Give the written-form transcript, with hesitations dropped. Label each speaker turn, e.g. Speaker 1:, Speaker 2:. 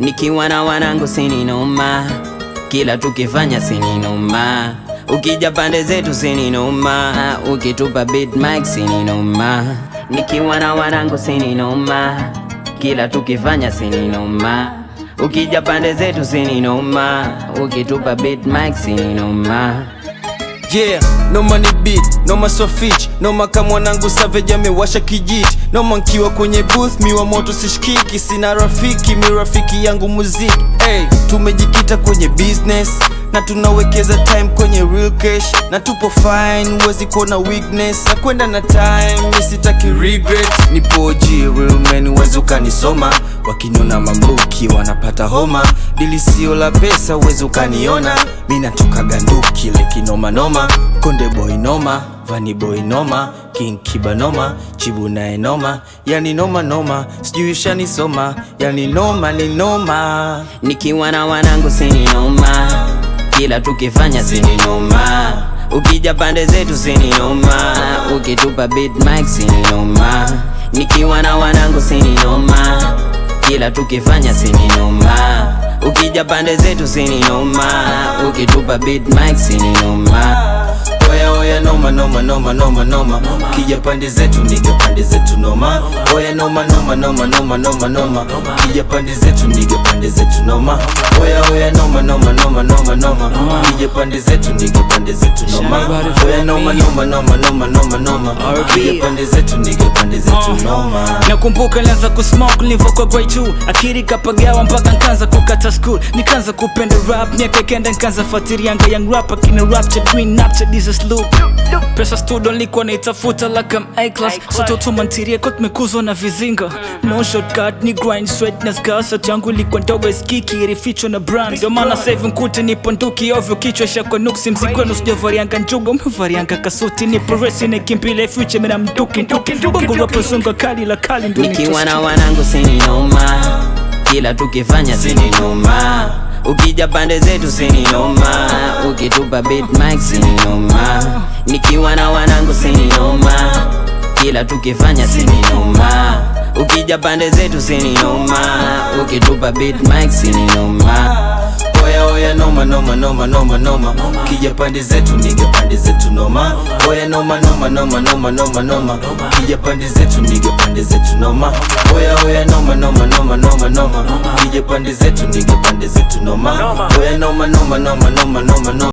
Speaker 1: Nikiwa na wanangu sini noma, kila tukifanya sini noma. Ukija pande zetu sini noma, ukitupa beat mic sini noma. Nikiwa na wanangu sini noma, kila tukifanya sini noma. Ukija pande zetu sini noma, ukitupa beat mic sini noma.
Speaker 2: Yeah, noma ni beat, noma so fitch, noma kama mwanangu Savage amewasha kijiti. Noma nkiwa kwenye booth, miwa moto sishikiki. Sina rafiki, mi rafiki yangu muziki. Hey, tumejikita kwenye business na tunawekeza time kwenye real cash. Na tupo fine, uwezi kuona weakness. Na kwenda na time, mi sitaki regret. Nipo OG, real man, uwezi ukanisoma. Wakiniona mamluki, wanapata homa. Dili sio la pesa, uwezi ukaniona. Mi natoka ganduki, like noma noma. Konde boy noma, Vani boy noma, King Kiba noma, Chibu nae noma. Yani noma noma, sijui ushanisoma. Yani noma ni noma.
Speaker 1: Nikiwa na wanangu sini noma, kila tukifanya sini noma. Ukija pande zetu sini noma, ukitupa beat mic sini noma. Nikiwa na wanangu sini noma, kila tukifanya sini noma. Ukija pande zetu sini noma, ukitupa beat mic sini noma.
Speaker 2: Oya oya noma noma noma noma noma. Kija pande zetu nigga pande zetu noma. Oya noma noma noma noma noma noma. Kija pande zetu nigga pande zetu noma. Oya oya noma noma noma noma noma. Kija pande zetu nigga pande zetu noma. Oya noma noma noma noma noma noma. Kija pande zetu nigga pande zetu noma.
Speaker 3: Nakumbuka nilianza kusmoke nilivokuwa grade 2. Akili kapagawa mpaka nikaanza kukata school. Nikaanza kupenda rap, miaka kenda nikaanza fuatilianga young rapper kina Rapture Green Napture Jesus Loop. Pesa studio nilikuwa naitafuta like I'm A-class. Soto tumantiria kwa tumekuzwa na vizinga. No shortcut ni grind sweat na scars. Sauti yangu ilikuwa ndogo iskiki ilifichwa na brand. Ndio maana save nkute nipo nduki ovyo kichwa shako nuksi. Mzikwenu sijavarianga njuga umevarianga kasuti. Nipo resi nikimbile future mina mduki bongo rapo zunga kali la kali ndo
Speaker 1: nikiwa na wanangu sini noma, kila tukifanya sini noma. Ukija pande zetu sini noma, ukitupa beat mic sini noma. Nikiwa na wanangu sini noma, kila tukifanya sini noma. Ukija pande zetu sini noma, ukitupa beat mic sini noma.
Speaker 2: Oya oya noma noma noma noma noma. Kija pande zetu nigga pande zetu noma. Oya noma noma noma noma noma noma. Kija pande zetu nigga pande zetu noma. Oya oya noma noma noma noma noma. Kija pande zetu nigga pande zetu noma. Oya noma noma noma noma noma noma.